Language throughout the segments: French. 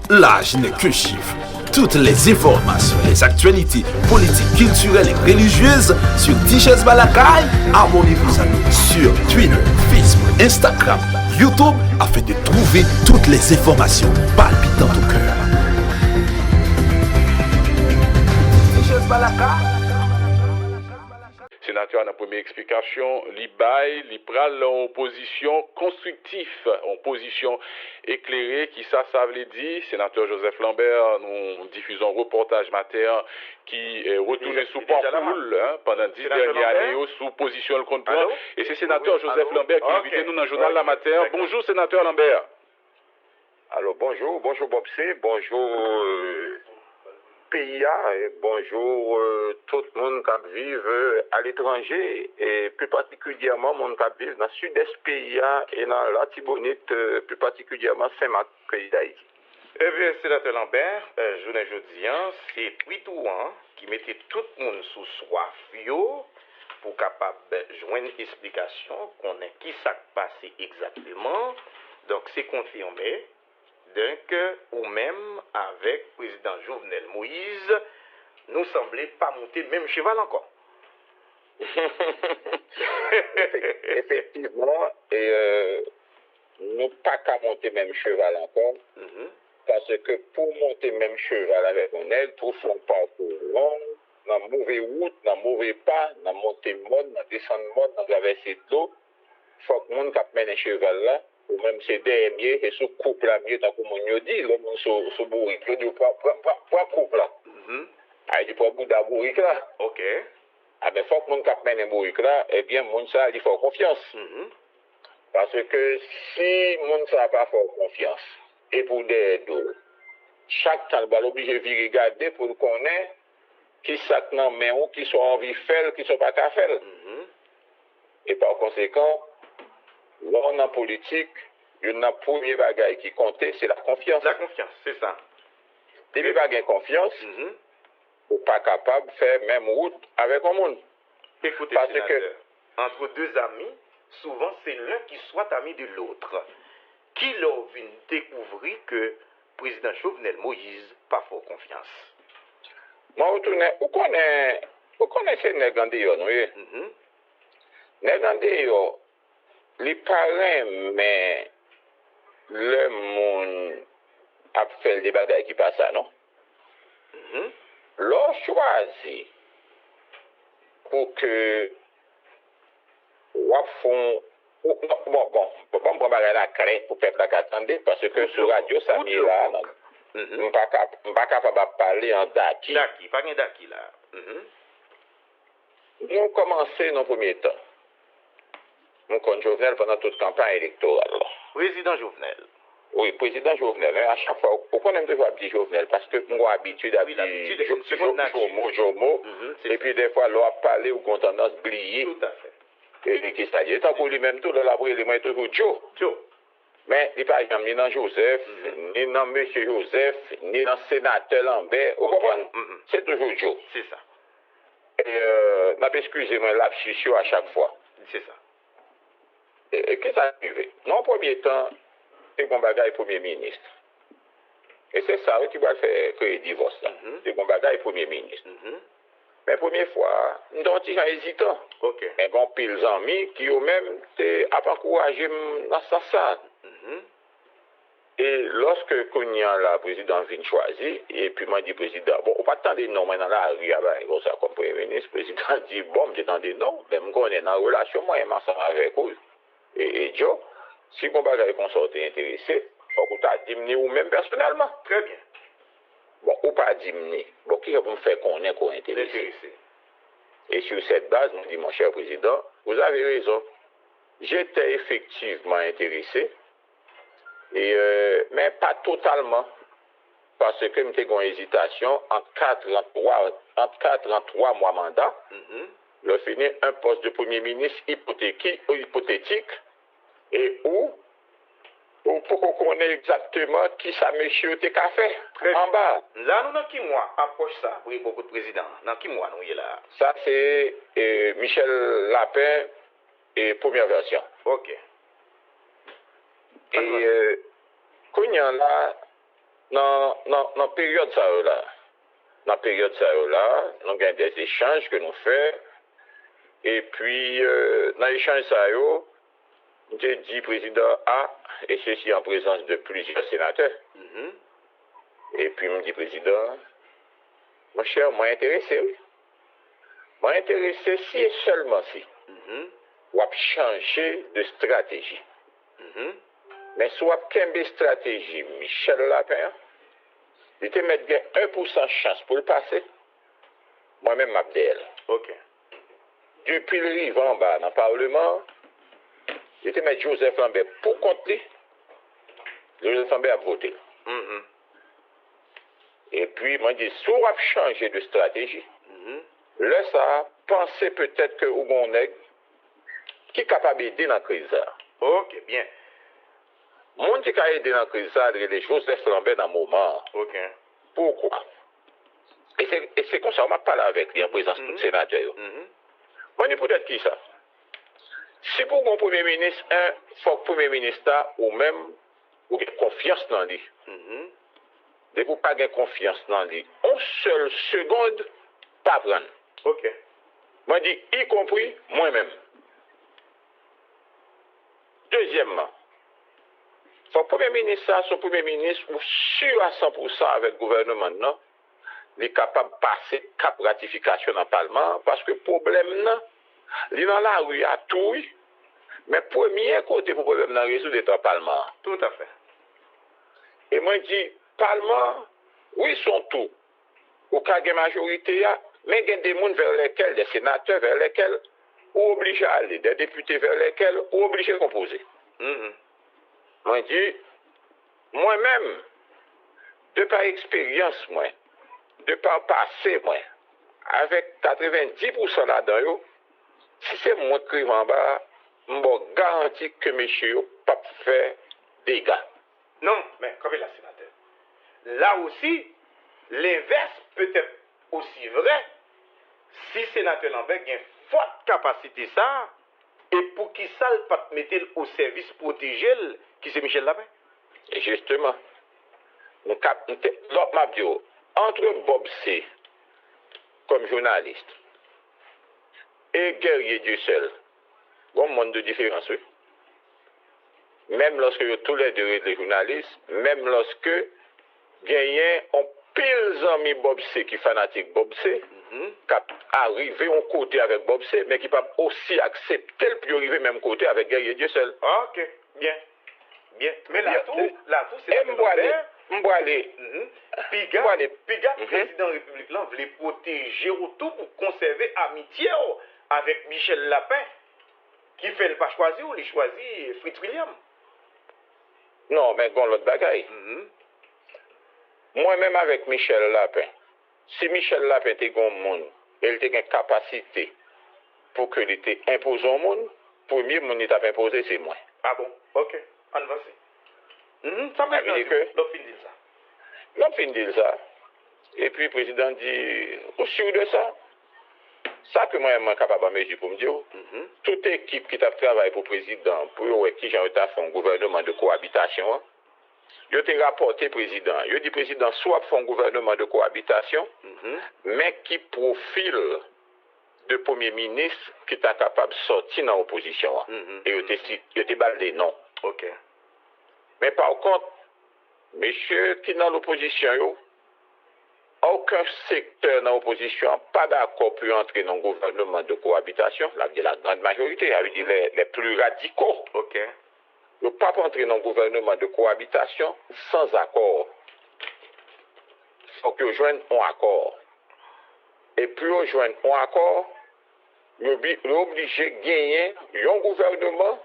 L'âge n'est qu'un chiffre. Toutes les informations, les actualités politiques, culturelles et religieuses sur Tichès Balakaï, abonnez-vous à nous sur Twitter, Facebook, Instagram, YouTube afin de trouver toutes les informations palpitantes au cœur. Tichès Balakaï. Sénateur, dans la première explication, il pral en opposition constructive, en position éclairée, qui ça veut dire. Sénateur Joseph Lambert, nous diffusons un reportage matin qui est retourné sous Port-Poule pendant 10 dernières années sous position le contre. Et c'est sénateur Joseph Lambert qui invite nous dans le journal la matin. Bonjour sénateur Lambert. Alors bonjour Bobsé, bonjour PIA, et bonjour tout le monde qui vit à l'étranger et plus particulièrement le monde qui vit dans le sud-est PIA et dans la Tibonite, plus particulièrement Saint-Marc, pays d'Haïti. Eh bien, sénateur Lambert, je ne dis c'est Twitouan qui mettait tout le monde sous soif pour capable joindre une explication qu'on ait qui s'est passé exactement. Donc c'est confirmé. Donc, ou même avec le président Jovenel Moïse, nous semblait pas monter le même cheval encore. Effectivement, et nous pas qu'à monter le même cheval encore, parce que pour monter le même cheval avec un aile, tout son parcours long, dans mauvais route, dans mauvais pas, dans monter mode, dans descendre mode, dans traverser de l'eau, il faut que le monde qui mène un cheval là, ou même c'est derrière et sous couple là mieux tant que mon dit le monde sous bourrique il dit pas couple là il dit pas bout de bourrique là OK ah ben faut que mon cap mène bourrique là eh bien mon ça il faut confiance parce que si mon ça pas faire confiance et pour des deux chaque temps il obligé de regarder pour connaître qui ça non mais ou qui sont envie faire qui sont pas qu'à faire et par conséquent là, en politique, il y a un premier bagage qui compte, c'est la confiance. La confiance, c'est ça. Si vous n'avez pas confiance, vous n'êtes pas capable de faire même route avec un monde. Écoutez, sénateur, entre deux amis, souvent c'est l'un qui soit ami de l'autre. Qui leur vient découvrir que le président Jovenel Moïse n'a pas fort confiance? Moi, vous connaissez Negandéo, oui? Negandéo, les parents, mais le monde a fait des bagages qui passent, non? L'on choisit pour que bon, pas me parler la crête pour peuple qui attendait, parce que sur radio, ça m'est là, je ne suis pas capable de parler en daki. Daki, pas de daki là. Nous commençons dans le premier temps. Mon compte Jovenel pendant toute campagne électorale. Président Jovenel. Oui, président Jovenel. À chaque fois, pourquoi on aime toujours dire Jovenel? Parce que moi, habitude à dire Jomo. Et puis des fois, l'on a parlé ou qu'on tendance à oublier. Tout à fait. Et qui ça dit? Tant pour lui-même, tout le labour, il est toujours Joe. Mais il n'y a pas ni dans Joseph, ni dans M. Joseph, ni dans sénateur Lambert. Vous comprenez? C'est toujours Joe. C'est ça. Et excusez-moi, l'abscission à chaque fois. C'est ça. Et qu'est-ce qui est arrivé? Dans le premier temps, c'est bon bagage premier ministre. Et c'est ça qui va faire que le divorce là. C'est bon bagage premier ministre. Mais première fois, nous avons été hésitant. Mais bon, pile amis qui ont même encouragé dans ce sens. Et lorsque le président vient choisir, et puis m'a dit président, bon, on pas attendre non, mais dans la rue, comme ça, comme premier ministre, le président dit, bon, j'attendais non, mais on est en relation, moi, ensemble avec eux. Et Joe, si mon bagage consorté intéressé, faut que tu as diminué ou même personnellement. Très bien. Bon, ou pas diminué. Bon, qui va me faire connaître qu'on est intéressé? Et sur cette base, on dit, mon cher président, vous avez raison. J'étais effectivement intéressé, mais pas totalement. Parce que j'étais en hésitation entre 4 et 3 mois mandat. Le finir un poste de premier ministre hypothétique et où pour qu'on connaisse exactement qui ça monsieur t'es qu'à faire en bas. Là, nous, dans qui mois approche ça pour beaucoup de présidents? Dans qui mois nous y est là? Ça, c'est Michel Lapin et première version. OK. Et quand il y en a, dans la période ça là, dans la période ça là, nous avons des échanges que nous faisons. Et puis, dans l'échange ça j'ai dit président A, et ceci en présence de plusieurs sénateurs. Et puis, me dit président, mon cher, moi intéressé, oui. Moi intéressé si et seulement si. Ou à changer de stratégie. Mais soit qu'une stratégie, Michel Lapin, il te mettre 1% chance pour le passer. Moi-même, m'abdèle. OK. Depuis le rive en bas dans le Parlement, il te mettre Joseph Lambert pour compter. Joseph Lambert a voté. Et puis, moi, je dis, soit on a changé de stratégie, là, ça a pensé peut-être que Ougoneg, qui est capable d'aider dans la crise. OK, bien. Mon qui a aidé dans la crise, c'est Joseph Lambert dans le moment. OK. Pourquoi? Et c'est comme ça, on m'a parlé avec lui en présence de tout sénateur. Moi, je dis peut-être qui ça? Si pour mon Premier ministre, il faut que le Premier ministre ou même ou ait confiance dans lui. De vous pas avoir confiance dans lui. En seule seconde, pas prendre. OK. Moi, je dis, y compris moi-même. Deuxièmement, faut que le Premier ministre, son Premier ministre, ou sûr à 100% avec le gouvernement, non, il est capable de passer cap ratification dans le Parlement, parce que le problème, non, il est dans la rue à tout, mais premier côté pour le problème, dans résoudre dans le Parlement. Tout à fait. Et moi, je dis, Parlement, oui, ils sont tout. Au cas de majorité, mais il y a des gens vers lesquels, des sénateurs vers lesquels, ou obligés à aller, des députés vers lesquels, ou obligés à composer. Moi, je dis, moi-même, de par expérience, moi, de par passé, moi, avec 90% là-dedans, si c'est moi qui arrive en bas, je garantis que monsieur ne pas faire dégâts. Non, mais comme il a sénateur. Là aussi, l'inverse peut être aussi vrai si sénateur Lambert a une forte capacité ça et pour qui ça ne pas mettre au service protégé qui c'est Michel Lapin. Et justement, l'autre m'a dit, entre Bob C comme journaliste et Guerrier Dieu seul, il y a un monde de différence, oui. Même lorsque tous les deux les journalistes, même lorsque gagnent on pile amis Bob C qui fanatique Bob C, qui arrivé en côté avec Bob C, mais qui peut aussi accepter le plus arriver même côté avec Guerrier Dieu seul. OK, bien. Bien. Mais là tout c'est M'boalé. Piga, président de la République, là, voulait protéger autour pour conserver amitié avec Michel Lapin, qui fait le pas choisir ou il choisit Fritz William. Non, mais bon, l'autre bagaille. Moi-même avec Michel Lapin, si Michel Lapin était un monde, il était une capacité pour que l'été impose au monde, premier monde qui t'a imposé, c'est moi. Ah bon? OK. On va ça veut dire que l'homme finit ça. Et puis le président dit, au sûr de ça, ça que moi-même suis capable de mesure pour me dire, toute équipe qui travaille pour le président, pour qui j'ai fait un gouvernement de cohabitation, je t'ai rapporté président. Je dis président, soit fait un gouvernement de cohabitation, mais qui profile de premier ministre qui est capable de sortir dans l'opposition. Et je t'ai baldé non. OK. Mais par contre, monsieur qui est dans l'opposition, aucun secteur dans l'opposition n'est pas d'accord pour entrer dans le gouvernement de cohabitation, la grande majorité, les plus radicaux. OK. Ne pas entrer dans le gouvernement de cohabitation sans accord. Il faut que joignent un accord. Et puis on joigne un accord, nous sommes obligés de gagner un gouvernement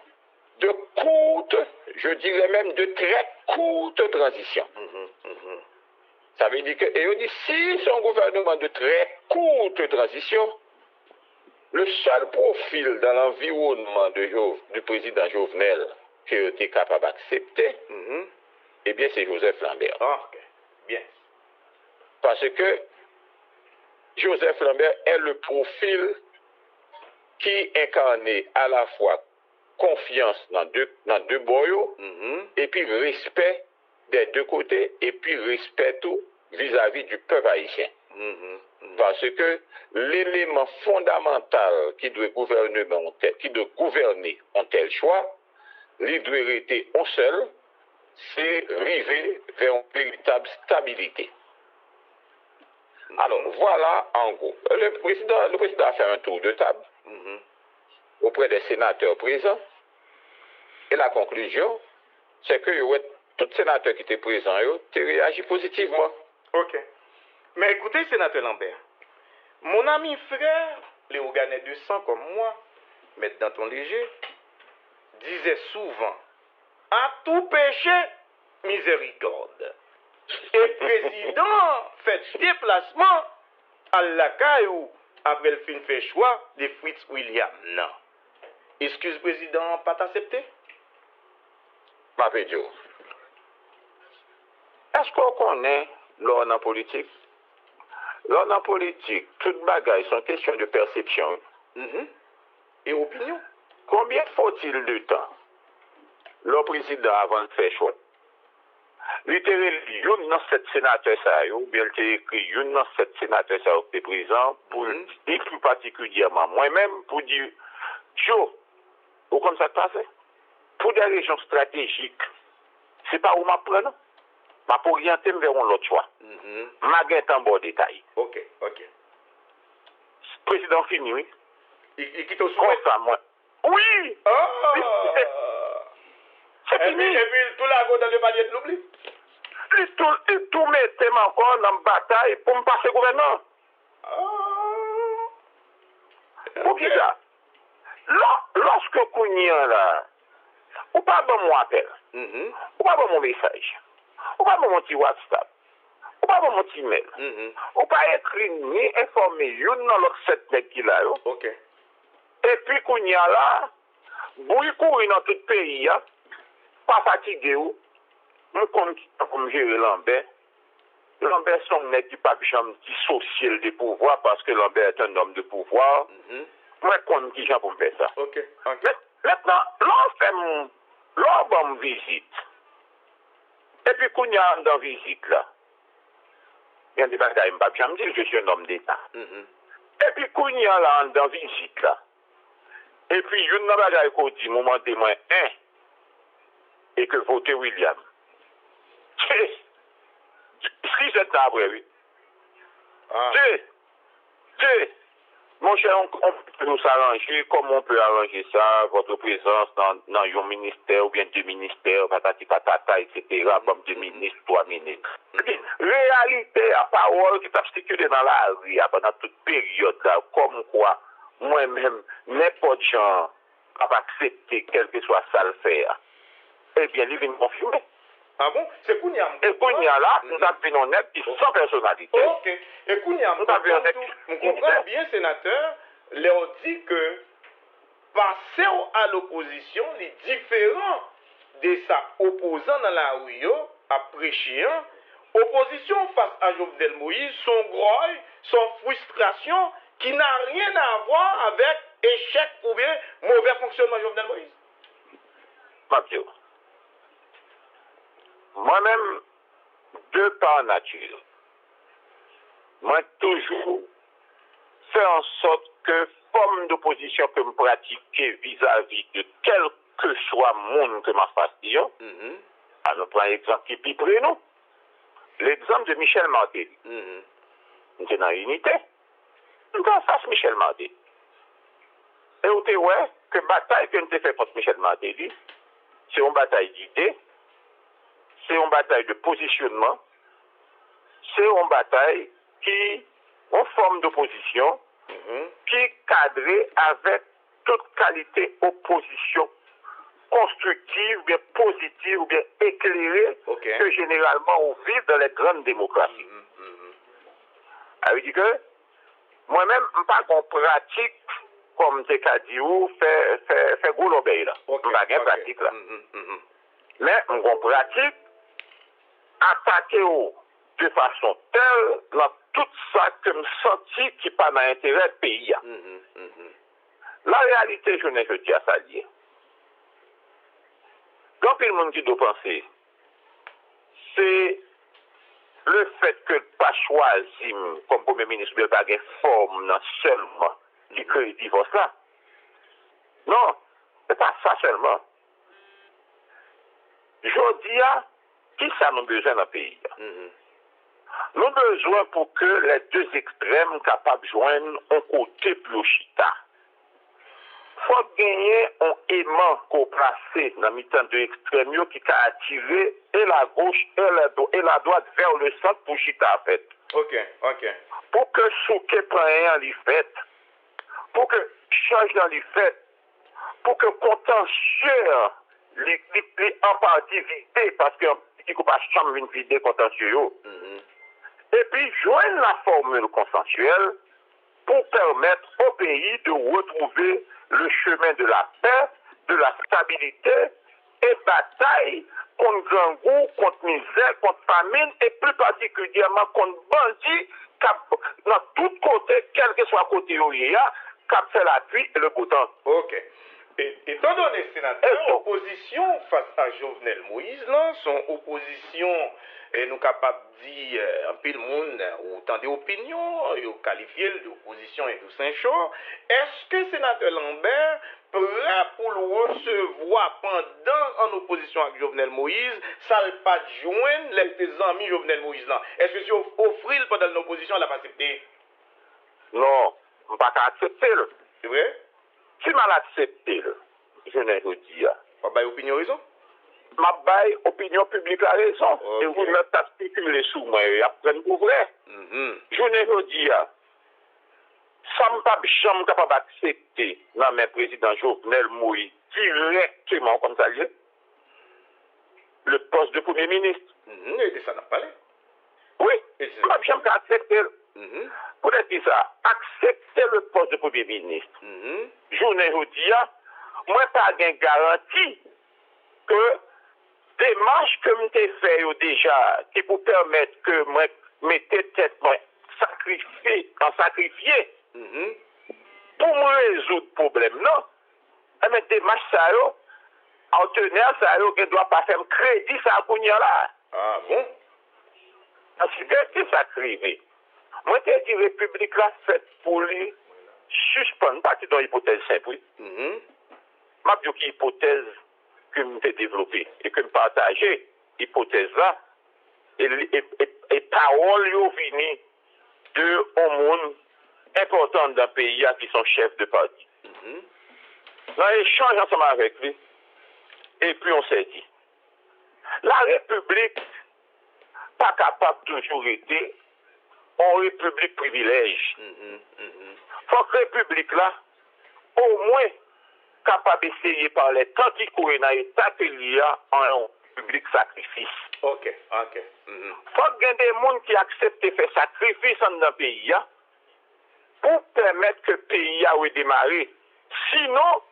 de courte, je dirais même de très courte transition. Ça veut dire que, et on dit, si c'est un gouvernement de très courte transition, le seul profil dans l'environnement du président Jovenel qui était capable d'accepter, eh bien, c'est Joseph Lambert. Ah, OK. Bien. Parce que Joseph Lambert est le profil qui incarnait à la fois confiance dans deux boyaux et puis respect des deux côtés et puis respect tout vis-à-vis du peuple haïtien. Parce que l'élément fondamental qui doit gouverner un tel choix, il doit rester un seul, c'est arriver vers une véritable stabilité. Alors voilà en gros. Le président a fait un tour de table auprès des sénateurs présents. Et la conclusion, c'est que tous les sénateurs qui étaient présents ont réagi positivement. Ok. Mais écoutez, sénateur Lambert, mon ami frère, Léo Ganet de sang comme moi, maître Danton Léger, disait souvent, à tout péché, miséricorde. Et président fait déplacement à la caillou après le film fait choix de Fritz William. Non. Excuse président, pas t'accepter? Ma pédio. Est-ce qu'on connaît l'ordre en politique? L'ordre en politique, toute bagaille sont question de perception. Et opinion? Combien faut-il de temps le président avant de faire choix? Littéralement, une dans cette sénateur ça, ou bien il écrit une dans cette sénateur ça qui est présent pour dire plus particulièrement moi-même pour dire Joe, ou comme ça passe? Pour des régions stratégiques, c'est pas où m'apprendre. Ma pour orienter vers l'autre choix. Ma gain en bon détail. Ok. Président fini, oui. Il quitte au souhait. Ça, moi. Oui! C'est fini. Et puis, tout là, dans le palier de l'oubli. Il tout mettait encore dans la bataille pour me passer gouvernement. Pour qui ça? Lorsque Kounian là, ou pas bon mon appel, ou pas bon mon message, ou pas bon mon petit WhatsApp, ou pas bon mon petit mail, ou pas écrit ni informé, yon dans l'autre 7 nègres qui là, ok. Et puis Kounian là, bouille courir dans tout le pays, pas fatigué ou, on compte comme gérer Lambert. Lambert son nègre qui pas jamais dissocier des pouvoirs parce que Lambert est un homme de pouvoir. Moi, compte qui j'ai pour me faire ça. Ok. Maintenant, l'on va me visite. Et puis, quand il y a dans visite là, il y a des bagages, je me dis que je suis un homme d'État. Et puis, quand il y a là dans visite là, et puis, il y a une bagaille qui dit, moment témoin 1, et que voter William. Si c'est après, oui. Mon cher, on peut nous arranger, comment on peut arranger ça, votre présence dans un ministère ou bien 2 ministères, patati patata, etc., comme 2 ministres, 3 ministres. Réalité, à parole qui t'a circulé dans la rue pendant toute période, là, comme quoi, moi-même, n'importe gens pas accepter quel que soit ça le faire. Eh bien, il vient confirmer. Ah bon? C'est Kounia. Et Kounia là, nous avons fait un net sans personnalité. Ok. Et Kounia, on comprend bien, sénateur, leur dit que passer à l'opposition, les différents de sa opposant dans la rue, à prêcher, opposition face à Jovenel Moïse, son grogne, son frustration, qui n'a rien à voir avec échec ou bien mauvais fonctionnement de Jovenel Moïse. Mathieu. Moi-même, de par nature, moi toujours fais en sorte que forme d'opposition que me pratiquer vis-à-vis de quel que soit monde que m'a face dire, alors prends l'exemple qui est plus nous, l'exemple de Michel Martelly. Nous sommes dans l'unité, nous sommes face Michel Martelly. Et vous voyez que la bataille que nous avons fait contre Michel Martelly, c'est une bataille d'idées, c'est une bataille de positionnement, c'est une bataille qui est en forme d'opposition, qui est cadrée avec toute qualité opposition constructive, bien positive, ou bien éclairée, que généralement on vit dans les grandes démocraties. Ça veut dire que moi-même, je ne pas qu'on pratique comme des caddios, fait gros l'obéi là. Je ne pas qu'on pratique là. Mais on pratique attaquer de façon telle dans tout ça que me senti qui pas dans l'intérêt du pays. La réalité, je ne dis à ça lié. Quand le monde qui doit penser, c'est le fait que pas choisi comme premier ministre de pas une forme seulement qui crée le divorce là. Non, c'est pas ça seulement. Je dis, qui ça nous besoin dans le pays? Nous avons besoin pour que les deux extrêmes capables de joindre un côté plus chita. Il faut gagner un aimant qu'on place dans le temps de l'extrême qui a attiré et la gauche et la droite vers le centre pour chita en fait. Ok. Pour que Souké prenne en fait, pour que change dans les fait, pour que contentieux en partie vidé, parce que il ne peut pas chambre une vidé contentieux. Et puis joindre la formule consensuelle pour permettre au pays de retrouver le chemin de la paix, de la stabilité et bataille contre grand goût, contre misère, contre famine et plus particulièrement contre bandits dans tous côtés, quel que soit côté où il y a, qui fait la pluie et le beau temps. Ok. Et étant donné, sénateur, opposition face à Jovenel Moïse, là, son opposition, et nous capables de dire, un peu le monde, autant d'opinions, et qualifié d'opposition et de Saint-Chaud, est-ce que sénateur Lambert prêt pour le recevoir pendant en opposition avec Jovenel Moïse, ça ne pas joindre les amis Jovenel Moïse là? Est-ce que si on offre pendant l'opposition, elle n'a pas accepté? Non, je ne peux pas accepter. C'est vrai? Si mal accepté, je n'ai pas dit. Pas bail opinion raison? Ma bail opinion publique a raison. Okay. Et vous ne pas spéculer sous moi, après pour vrai. Je n'ai pas dit. Ça ne pas jamais capable d'accepter dans mes présidents Jovenel Moïse directement comme ça le poste de premier ministre. Et ça n'a pas l'air. Oui, je ne peux pas jamais accepter. Pour dire ça, accepter le poste de premier ministre. Je n'ai pas dit, moi pas de garantie que démarche que je fait déjà qui pour permettre que moi mette tête moi sacrifier pour me résoudre le problème non. Mais démarche ça yo partenaire ça yo qui doit pas faire crédit ça pour là. Ah bon? Parce que ça crivé. Moi je dis République là faite pour lui suspendre pas dans l'hypothèse simple. Ma dis que hypothèse que je développée et que je partageais hypothèse là et parole yo vini de un monde important dans le pays qui sont chefs de parti. Dans l'échange ensemble avec lui, et puis on s'est dit, la République pas capable toujours été en République privilège. Faut que la République là, au moins capable d'essayer par les temps qui courent dans l'état qu'il y a en public sacrifice. Ok. Faut qu'il y ait des gens qui acceptent de faire sacrifice dans le pays pour permettre que le pays a redémarré. Sinon,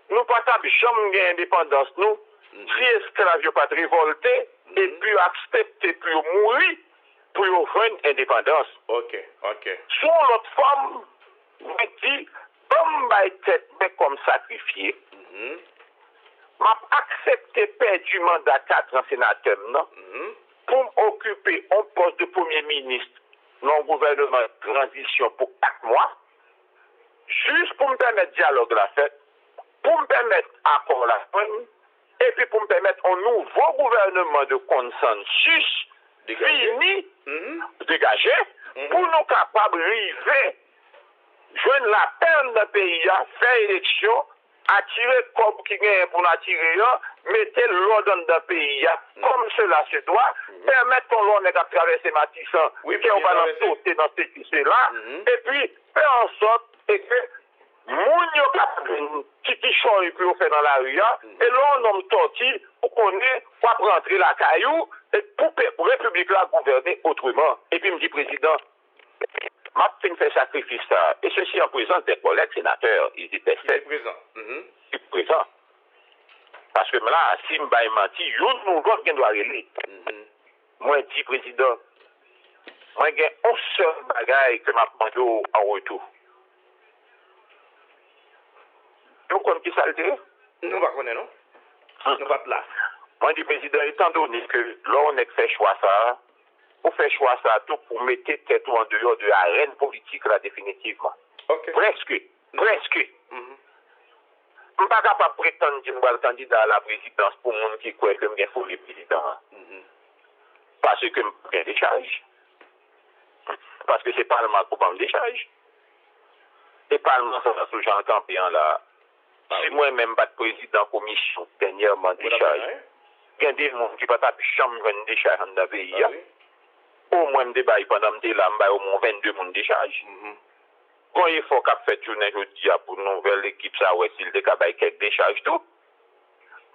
nous ne pouvons pas jamais indépendance, nous, si esclaves n'ont pas révolté, et puis accepter pour mourir, pour faire indépendance. Ok. Sur l'autre forme, je dis, comme tête comme sacrifié, m'a accepté perdre du mandat 4 ans sénateur, pour m'occuper un poste de premier ministre dans le gouvernement de transition pour 4 mois, juste pour me permettre dialogue la fête, pour me permettre accord la fin, et puis pour me permettre un nouveau gouvernement de consensus fini, dégagé, pour nous capables de arriver, joindre la peine d'un pays, faire élection, attirer comme qui gagne pour attirer, mettez l'ordre dans le pays, comme cela se doit, permettre qu'on l'on ait à traverser Matissan, qui on va sauter dans ce qui là, et puis faire en sorte que moun yo qui change et puis on fait dans la rue, et là on nomme Torti pour qu'on ait pas rentrer la caillou, et pour la République là gouverner autrement. Et puis me dit président, m'a fait sacrifice ça, et ceci en présence des collègues sénateurs, ils étaient présents. Présent. Parce que là, si je vais mentir, je ne vois pas doit aller. Moi, je dis, président, moi, j'ai un seul bagage que je demande en retour. Vous connaissez qui ça le dit? Nous ne connaissons pas, non? Nous pas là. Moi, je dis, président, étant donné que là, on a fait choix ça, on fait choix ça tout pour mettre tête en dehors de l'arène politique, là, définitivement. Ok. Presque. Je ne suis pas capable de prétendre que je suis candidat à la présidence pour les gens qui croient que je suis le président. Parce que je suis des charges. Parce que c'est le Parlement qui prend des charges. Et le Parlement, ça va toujours en campé là. Si moi-même, pas de président de commission, dernièrement, des charges. Il y a des gens qui ne peuvent pas chambre des charges dans le pays. Au moins, je débat pendant que je suis au moins 22 personnes des charges. Quand il faut qu'on fasse journée aujourd'hui pour une nouvelle équipe, ça, ouais, s'il y a quelques décharges tout,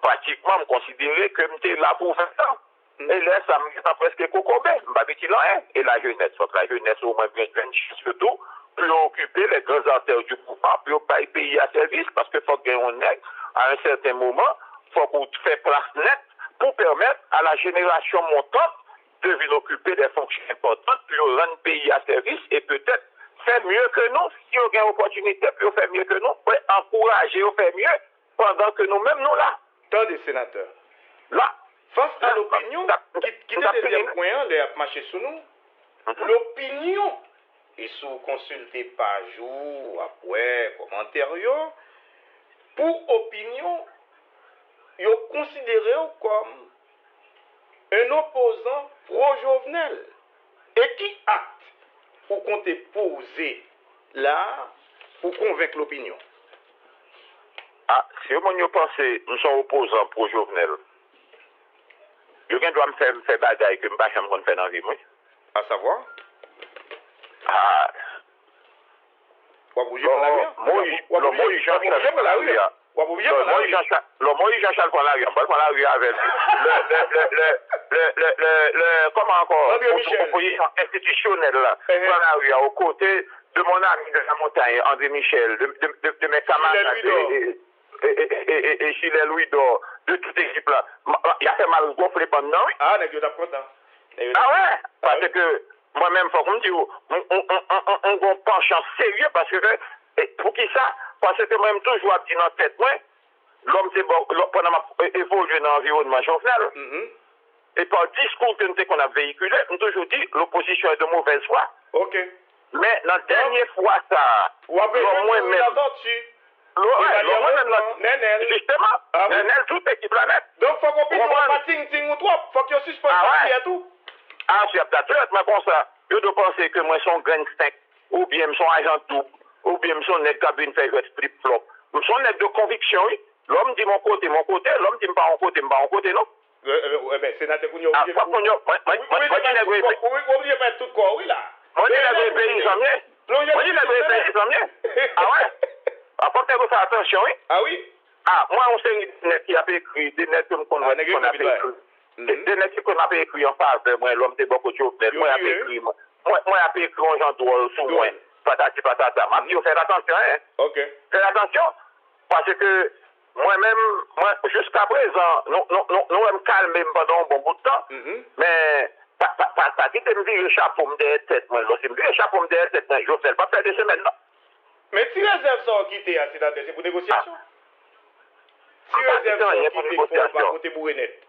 pratiquement, je considérais que je suis là pour 20 ans. Et là, ça me fait presque cocobé. Je suis et la jeunesse, au moins, bien surtout, pour occuper les grands artères du pouvoir, pour pas payer à service, parce qu'il faut gagner un nec, à un certain moment, il faut qu'on fasse place nette pour permettre à la génération montante de venir occuper des fonctions importantes, pour rendre le pays à service et peut-être faire mieux que nous. Si on a une opportunité pour faire mieux que nous, on peut encourager à faire mieux pendant que nous-mêmes nous là. Attendez, sénateur. Là. Face à l'opinion, qui est le deuxième point, les a marché sur nous, l'opinion, ils sont consultés par jour, après, commentaires, pour opinion, ils sont considérés comme un opposant pro-Jovenel et qui acte pour compter poser là pour convaincre l'opinion. Ah, si vous pensez que nous sommes opposants pro-Jovenel, vous doit me faire bagaille que je ne sais pas faire dans la vie. À savoir? Ah. Moïse Jean-Charles prend la rue. On prend la rue avec le comment encore? L'opposition institutionnelle là. Prend la rue aux côtés de mon ami de la montagne, André Michel, de mes camarades. Et chez les Louis d'Or, de toute équipe là. Il a fait mal gonfler pendant. Ah, n'est-ce pas content. Ah ouais, parce que moi-même, il faut qu'on dise, on penchant sérieux parce que, pour qui ça? Parce que moi-même, toujours, je dis dans la tête, l'homme, c'est bon, pendant ma évolué dans l'environnement journal. Et par le discours qu'on a véhiculé, on toujours dit, l'opposition est de mauvaise foi. Ok. Mais la dernière fois, ça, moi-même. Justement, Nenel, toute équipe planète. Donc, faut qu'on puisse pas ting ou toi, faut qu'il y ait suspension et tout. Ah, c'est peut-être, mais comme ça, je dois penser que moi, je suis un grand steak, ou bien je suis un agent double, ou bien je suis un cabine fait flip-flop. Je suis un de conviction, oui. L'homme dit mon côté, l'homme dit pas mon côté, non? Mais sénateur, vous oubliez pas tout quoi, oui, là. Moi, je dis les pays sont mieux. Moi, je dis les pays sont mieux. Ah ouais? Apportez vous faire attention, oui? Ah oui? Ah, moi, on sait qui a écrit, des nets qu'on a écrit. Des nets qu'on a écrit en face de moi, l'homme de beaucoup de choses. Moi, j'ai écrit, moi, j'ai écrit un genre de sous moi. Patati patata. Ma dit, faites attention, hein? Ok. Faites attention, parce que moi, jusqu'à présent, nous sommes calmés pendant un bon bout de temps, mais pas quitter me dire le chapeau de tête, moi, si me dire le chapeau de tête, je ne fais pas faire des semaines, non. Mais si réserve sont quittées à sénateur, c'est pour négociation? Si réserve sont quittées, il faut pas côté bourré net.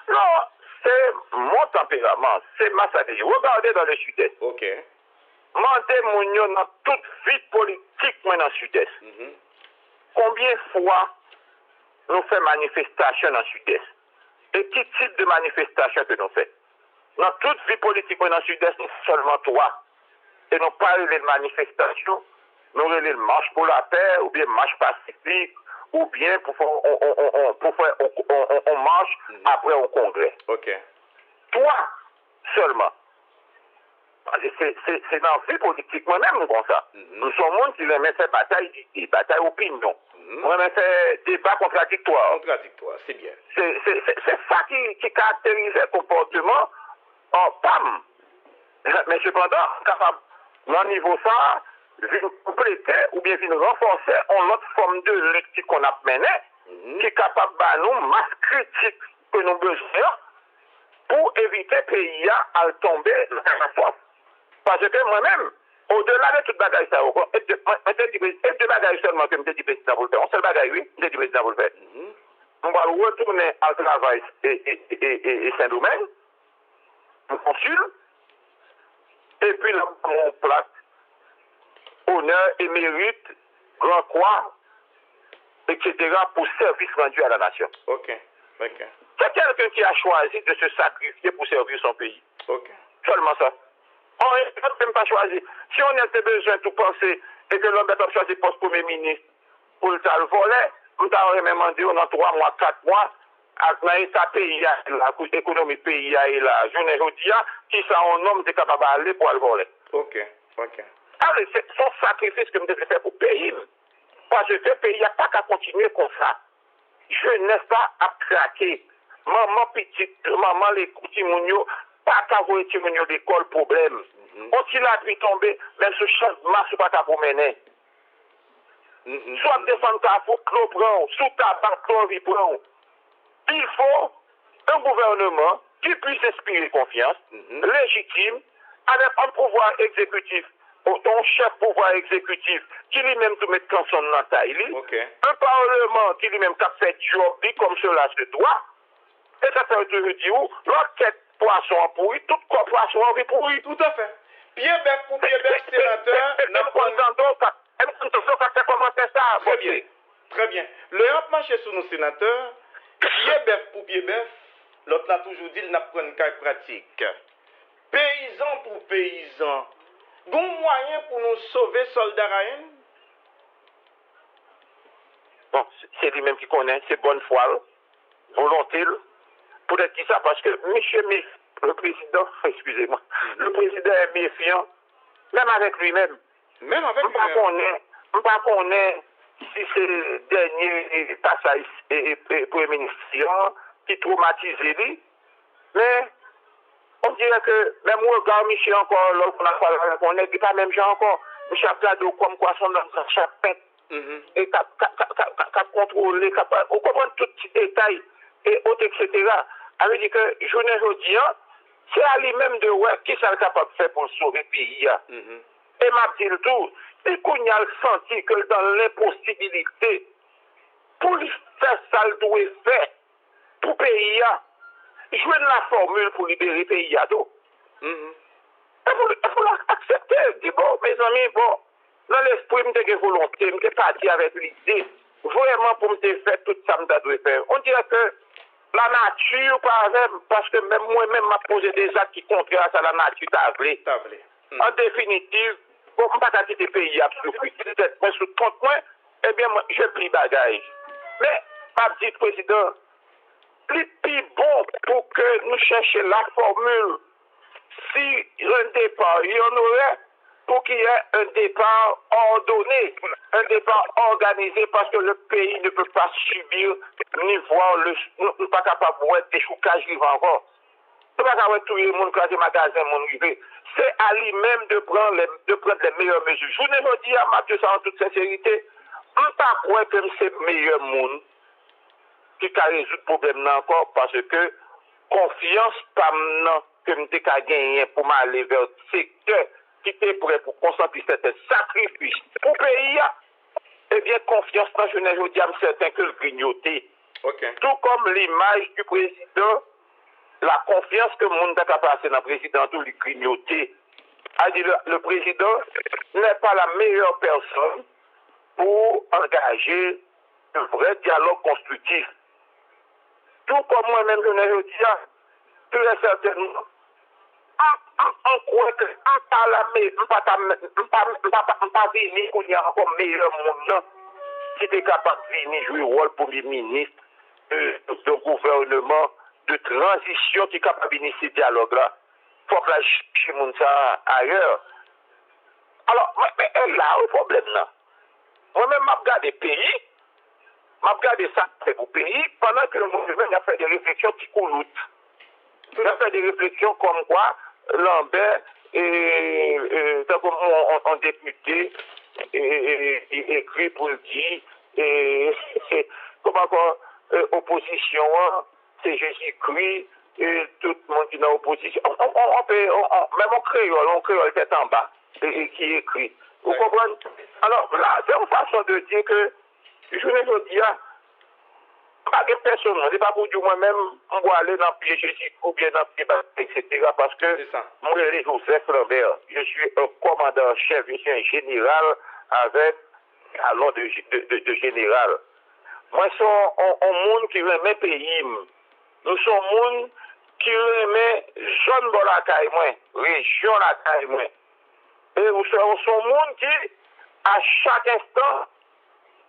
Non, c'est mon tempérament, c'est ma stratégie. Regardez dans le sud-est. Ok. Montez mon dans toute vie politique dans le sud-est. Combien de fois nous faisons manifestation dans le sud-est? Et quel type de manifestation que nous faisons? Dans toute vie politique dans le sud-est, nous seulement trois. Et nous pas de manifestation, nous avons le marche pour la paix, ou bien marche pacifique, ou bien pour faire on marche après un congrès. Ok. Toi seulement. C'est dans la vie politique moi-même comme ça. Nous sommes monde qui aime faire bataille d'idées, bataille opinion. On aime faire débat contradictoire. Contradictoire, c'est bien. C'est ça qui caractérise le comportement en PAM. Mais cependant, capable, dans le niveau ça, vient compléter ou bien vient renforcer en autre forme de lutte qu'on a menée, qui est capable de nous masse critique que nous besoin pour éviter le pays à tomber dans la force. Parce que moi-même, au-delà de toute bagaille, ça, et de bagaille seulement que je me dis président pour le faire. On seul bagaille, oui, je dis président pour le faire. on va retourner au travail et Saint-Domingue, on consul, et puis là, on place honneur et mérite, grand croix, etc. pour service rendu à la nation. Ok. C'est quelqu'un qui a choisi de se sacrifier pour servir son pays. Ok. Seulement ça. On n'a même pas choisi. Si on avait besoin de tout penser et que l'homme a choisi poste premier ministre pour le volet, on aurait même demandé dans 3 mois, 4 mois, avec l'état pays, l'économie pays et la journée aujourd'hui, qui sont un homme qui est capable d'aller pour le volet. Ok. Alors, c'est son sacrifice que je devais faire pour le pays. Parce que le pays n'a pas qu'à continuer comme ça. Jeunesse pas à craquer. Maman petite, maman les petits mounios, pas qu'à voir les petits mounios d'école problème. On s'il a pu tomber, même ce champ de masse, pas qu'à vous mener. Soit descendre ta fou, clos prend, sous tabac, clos prend. Il faut un gouvernement qui puisse inspirer confiance, légitime, avec un pouvoir exécutif, ton chef pouvoir exécutif, qui lui-même te met dans son taille, un parlement qui lui-même a fait job comme cela se doit, et ça fait du dire, l'enquête poisson pourri, tout quoi poisson en pourri. Tout à fait. Pierre Bef pour Pierre Bef, sénateur, Très bien. Le hop marché sous nos sénateurs, Pierre Bef pour Pierre Bef, l'autre l'a toujours dit, il n'a pas une carte pratique. Paysan pour paysan, bon moyen pour nous sauver soldats Ryan? Bon, c'est lui-même qui connaît, c'est bonne foi, volonté. Peut-être qu'il ça, parce que le président, excusez-moi, le président est méfiant, même avec lui-même. Même avec lui-même. On ne connaît pas si c'est le dernier passage et Premier ministre qui traumatise lui, mais on dirait que même moi, regarde Michel encore, lorsqu'on a parlé, on n'est pas même gens encore. Michel Gado, comme quoi son chapette, et qu'a contrôlé, on comprend tout petit détail, et autres, etc. Ça veut dire que journée aujourd'hui, c'est à lui-même de voir qui ça est capable de faire pour sauver le pays. Et m'a dit le tout, et qu'on a senti que dans l'impossibilité, pour lui faire ça, il doit faire pour le pays, jouer la formule pour libérer le pays. Il faut l'accepter. Dis bon, mes amis, bon, dans l'esprit, je suis volonté, je suis parti avec l'idée, vraiment pour me faire tout ça, je dois faire. On dirait que la nature, par exemple, parce que même moi-même, m'a posé des actes qui contraires à la nature, t'as voulu. En définitive, bon, je ne peux pas quitter le pays à souffrir. Mais sous 30 points, eh bien, moi, je plie bagage. Mais, ma petite président, le plus bon pour que nous cherchions la formule, si un départ, il y en aurait, pour qu'il y ait un départ ordonné, un départ organisé, parce que le pays ne peut pas subir ni voir ne pas capable de voir des choucages vivants encore. Ne pas capable de tout le monde craser magasin, mon rivé. C'est à lui-même de prendre les meilleures mesures. Je ne me dis à Mathieu ça en toute sincérité, on ne peut pas croire que c'est le meilleur monde qui a résolu le problème là encore, parce que confiance pas maintenant que je n'ai qu'à gagner pour m'aller vers le secteur qui était prêt pour concentrer certains sacrifices pour le pays, eh bien, confiance dans je ne dis certain que le grignoter. Tout comme l'image du président, la confiance que le monde a passer dans le président, tout le grignoter. Le président n'est pas la meilleure personne pour engager un vrai dialogue constructif. Tout comme moi-même, je ne dis très certainement, on croit que on pas venir qu'on y a encore meilleur monde qui est capable de venir jouer le rôle premier ministre de gouvernement de transition qui est capable d'initier ce dialogue-là. Il faut que la chez monde ça ailleurs. Alors, mais là, le problème là. Moi-même, je regarde des pays, je regarde ça pour le pays, pendant que le mouvement a fait des réflexions qui coulent. Il a fait des réflexions comme quoi Lambert comme un député écrit pour le dire comme encore opposition c'est Jésus-Christ tout le monde qui est dans l'opposition même en créole tête en bas qui écrit vous comprenez alors là c'est une façon de dire que je ne veux dire pas de personne, c'est pas pour dire moi-même, on va aller dans le pied Jésus ou bien dans le pied etc. Parce que moi, je suis Joseph Lambert, je suis un commandant-chef, je suis un général avec talon de général. Moi, je suis un monde qui remet pays. Nous sommes un monde qui remet zone de la caille, région de la caille. Et nous sommes un monde qui, à chaque instant,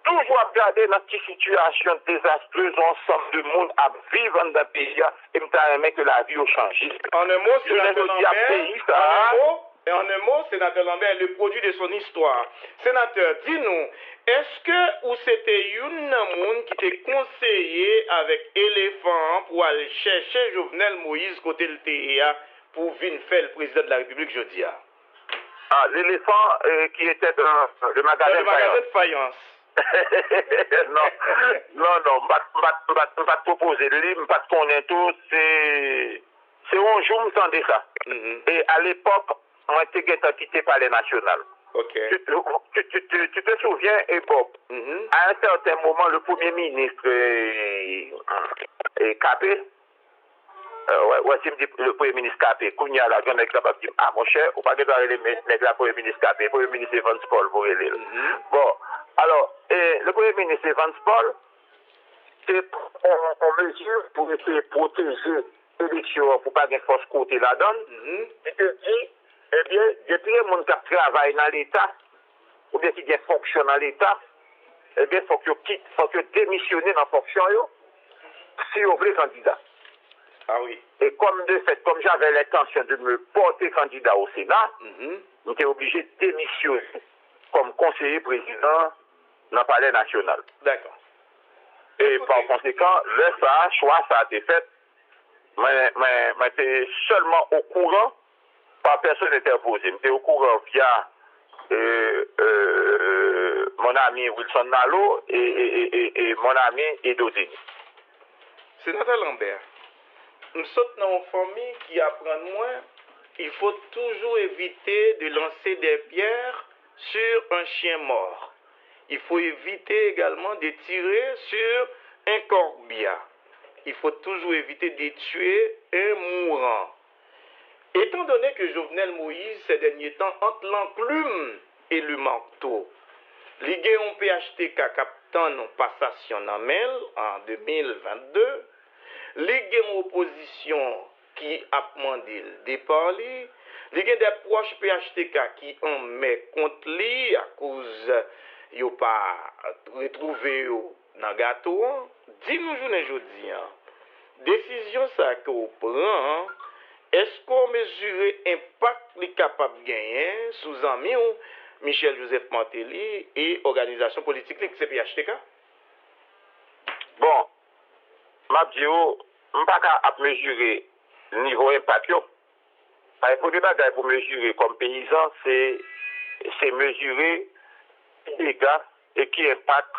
toujours regarder dans cette situation désastreuse, ensemble de monde à vivre dans le pays et me permet que la vie a changé. En un mot, sénateur Lambert, le produit de son histoire. Sénateur, dis-nous, est-ce que ou c'était une monde qui t'est conseillé avec éléphant pour aller chercher Jovenel Moïse côté le TEA pour venir faire le président de la République jeudi? Ah, l'éléphant qui était dans le magasin de faïence. non, pas te proposer le livre, pas te connaître tout, c'est un jour, m'entendais ça. Et à l'époque, moi, j'étais quitté par les nationales. Okay. Tu te souviens, et Bob, à un certain moment, le premier ministre Capé, le premier ministre Capé, Kounia, la jeune est capable de dire, ah mon cher, ou pas que le premier ministre Capé, le premier ministre Evans Paul, pour aller. Bon, alors, le premier ministre Evans Paul, c'est en mesure pour essayer de protéger l'élection, pour pas qu'il y ait fausse côté la donne, il te dit, eh bien, depuis le monde qui travaille dans l'État, ou bien qui fonctionne dans l'État, eh bien, il faut que démissionne dans la fonction, si on veut candidat. Ah oui. Et comme de fait, comme j'avais l'intention de me porter candidat au Sénat, j'étais obligé de démissionner comme conseiller président dans le palais national. D'accord. Et par conséquent, le choix, ça a été fait. Mais j'étais seulement au courant, par personne interposée. J'étais au courant via mon ami Wilson Nalo et mon ami Edodini. Sénateur Lambert, nous sommes dans une famille qui apprend moins. Il faut toujours éviter de lancer des pierres sur un chien mort. Il faut éviter également de tirer sur un corbillard. Il faut toujours éviter de tuer un mourant. Étant donné que Jovenel Moïse, ces derniers temps, entre l'enclume et le manteau, l'IGE on PHTK captant en passation en 2022, l'IGE en opposition qui a demandé le départ, l'IGE des proches PHTK qui en met contre lui à cause de ne pas retrouver dans le gâteau. Dis-nous, aujourd'hui, décision ça qu'on prend, est-ce qu'on mesure l'impact qu'il est capable de gagner sous amis Michel Joseph Martelly et organisation politique qui c'est PHTK? Bon, ma dit, je ne peux pas mesurer le niveau impact. Parce que pour des bagages pour mesurer comme paysan, c'est mesurer les dégâts et qui impact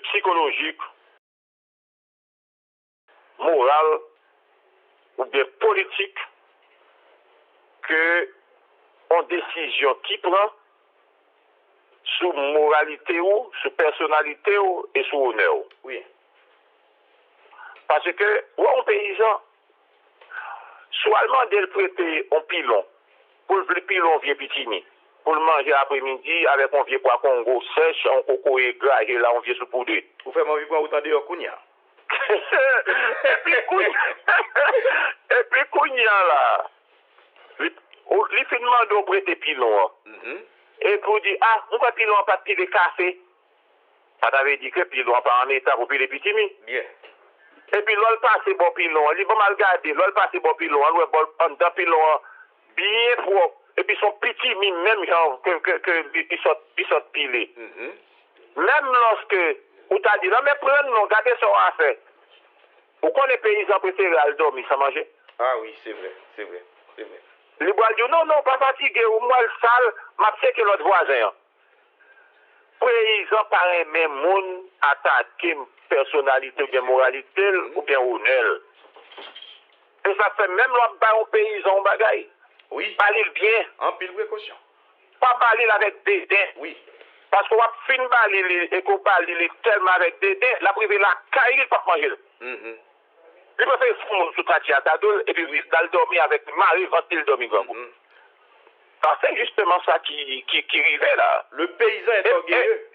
psychologique, moral ou bien politique que en décision qui prend sous moralité ou sous personnalité ou et sous honneur. Oui. Parce que un paysan soit demander le prêter un pilon pour le pilon vieux pitini pour le manger après-midi avec un vieux pois Congo sèche, un coco et gras et là on vient sous poudre. Vous faites mon vivant autant de Kounia. Et puis Kounia là, il fait demander au prêter pilon. Et pour dire, ah, on va pilon pas de café. Ça t'avait dit que pilon pas en état pour piler pitimi. Bien. Et puis l'ol passe bon pilon, il va mal garder, l'ol passe bon pilon, on dans pilon bien propre. Et puis son petit même genre que il sort pilé. Même lorsque on t'a dit, non mais prenez nous, regardez ce qu'on a fait. Pourquoi les paysans préfèrent aller dormir sans manger? Ah oui, c'est vrai. Les bois disent, non, pas fatigué, ou moi le sale, m'a fait que l'autre voisin. Paysans par un même monde attaquer personnalité ou bien moralité ou bien honneur. Et ça fait même l'autre paysan bagaille. Oui. Parler bien. En pile précaution. Pas parler avec dédain. Oui. Parce qu'on va finir et qu'on va aller tellement avec Dédé, la privée la caille, il pas manger. Il préfère fondre sous Tati Atadol et puis d'aller dormir avec Marie quand il dormit grand. C'est justement ça qui arrivait là. Le paysan est orgueilleux.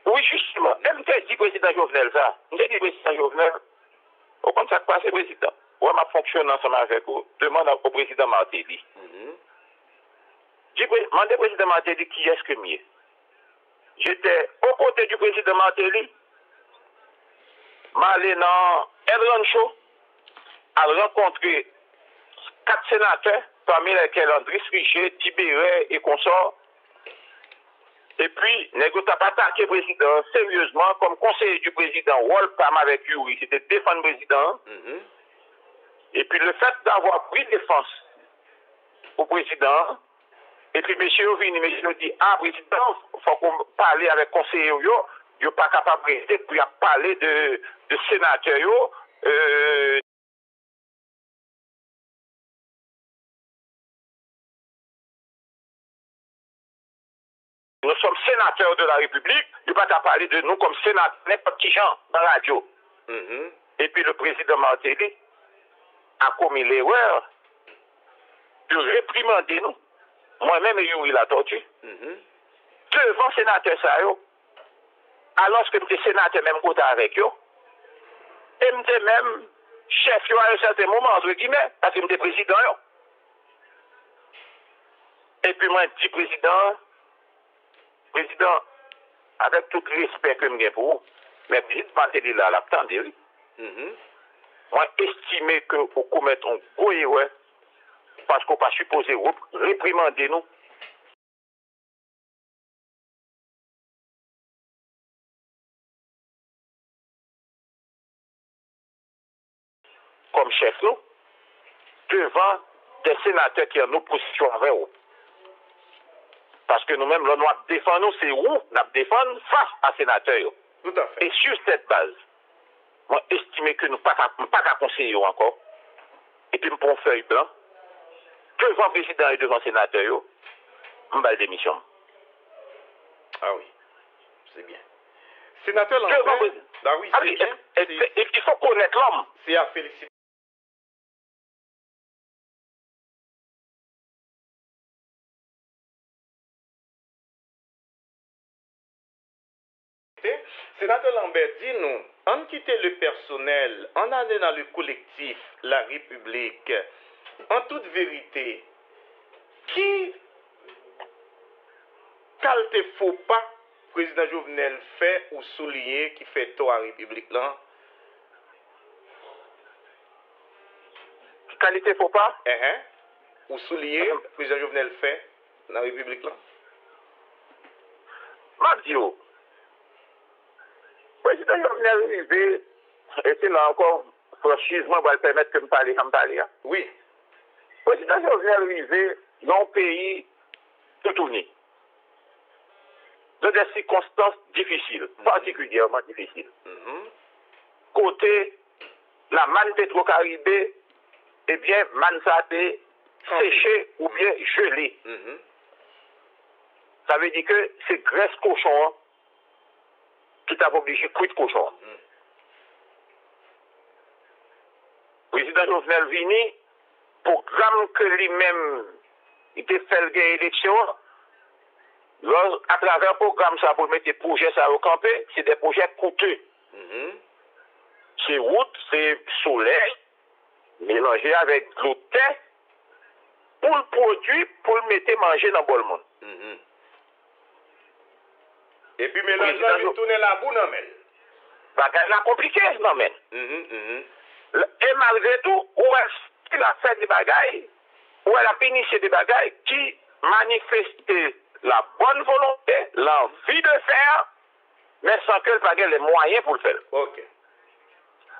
Oui, justement. Même si dit président Jovenel ça, je dis président Jovenel, au compte ça passe, président. Ouais, ma fonctionne ensemble avec vous. Demande au président Martelly. Demandez au président Martelly qui est-ce que mieux. J'étais aux côtés du président Martelly. M'allais dans El Rancho à rencontrer 4 sénateurs, parmi lesquels André Richer, Tibéré et consorts. Et puis, nous pas attaqué le président sérieusement, comme conseiller du président, Wall Pam avec lui, c'était défendre le président. Et puis, le fait d'avoir pris défense au président, et puis, monsieur vient, dit, ah, président, il faut qu'on parle avec conseiller, il n'est pas capable de rester, puis parler de sénateur, nous sommes sénateurs de la République, il ne pas parler de nous comme sénateurs, n'importe qui gens dans la radio. Et puis le président Martelly a commis l'erreur de réprimander nous. Moi-même, Yuri la tortue. Devant sénateur ça, alors que j'étais sénateur même côté avec eux, et j'étais même chef à un certain moment, entre guillemets, parce que j'étais président. Et puis moi, je dis président, avec tout le respect que j'ai pour vous, mais président Martelly là, l'attendez, oui. Moi, estimé que vous commettez un gros erreur, parce qu'on n'est pas supposé réprimander nous. Comme chef, nous, devant des sénateurs qui ont nos positions avec eux. Parce que nous-mêmes, nous défendons, c'est où nous défendons face à sénateurs. Tout à fait. Et sur cette base, moi, estimé que nous pas qu'à conseiller encore, et puis nous prenons feuille blanc, devant le président et devant le sénateur, on va démission. Ah oui, c'est bien. Sénateur Lambert, ah oui, c'est bien. Il faut connaître l'homme. C'est à féliciter. Sénateur Lambert, dis-nous, en quitter le personnel, en allant dans le collectif, la République, en toute vérité, qui qualité faut pas président Jovenel fait ou souligner qui fait tort à la République là? Qualité faut pas? Ou souligner président Jovenel fait dans la République là? Madio. Président Jovenel arrivé, et c'est là encore, franchissement va le permettre que me parler comme parler. Oui. Président Jovenel arrivé dans un pays tout tourné. Dans des circonstances difficiles, particulièrement difficiles. Côté la manne Petro-Caribé, eh bien, manne ça a été séché ou bien gelé. Ça veut dire que c'est graisse cochon qui t'a obligé de cuire cochon. Président Jovenel Vini, programme que lui-même il a fait l'élection, à travers le programme ça pour mettre des projets ça au campé, c'est des projets coûteux. C'est route, c'est soleil, mélangé avec de l'eau de terre, pour le produit, pour le mettre manger dans le bol monde. Et puis mélange là, il tourne la boue, non mais. Bagage là compliqué, non mais. Et malgré tout, où est-ce qu'il a fait des bagailles, où elle a initié des bagailles qui manifestaient la bonne volonté, l'envie de faire, mais sans qu'elle pas les moyens pour le faire. Ok.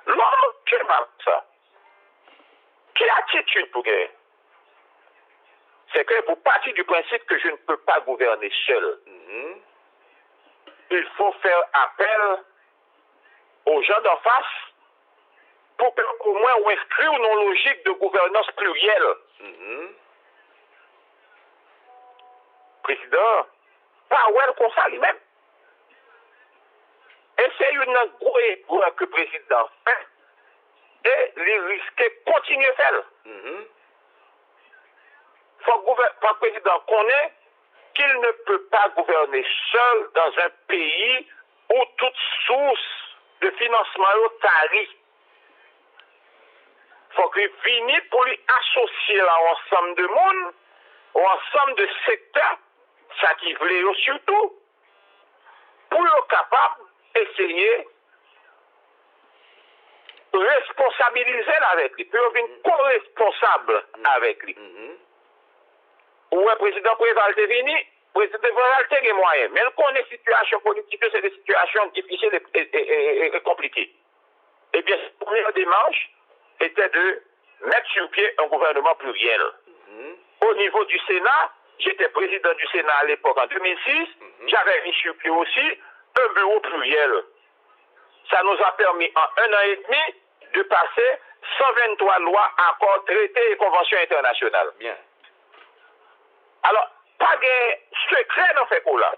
Non, je ne pas ça. Quelle attitude pour gagner? C'est que pour partir du principe que je ne peux pas gouverner seul, il faut faire appel aux gens d'en face pour qu'au moins on inscrive nos logiques de gouvernance plurielle. Président, pas ouais comme ça lui-même. Et c'est une grosse erreur que le président fait et il risque de continuer à faire. Faut que le président connaisse qu'il ne peut pas gouverner seul dans un pays où toute source de financement est tarie. Faut qu'il finisse pour lui associer à ensemble de monde, ou ensemble de secteurs, ça qui voulait surtout, pour être capable d'essayer de responsabiliser avec lui, pour être co-responsable avec lui. Ou le président Préval est venu, le président Préval a des moyens, mais il connaît les situations politiques, c'est des situations difficiles et compliquées. Eh bien, la première démarche était de mettre sur pied un gouvernement pluriel. Au niveau du Sénat, j'étais président du Sénat à l'époque en 2006, j'avais mis sur pied aussi un bureau pluriel. Ça nous a permis en 1 an et demi de passer 123 lois, accords, traités et conventions internationales. Bien. Alors, pas de secret dans ce coup-là.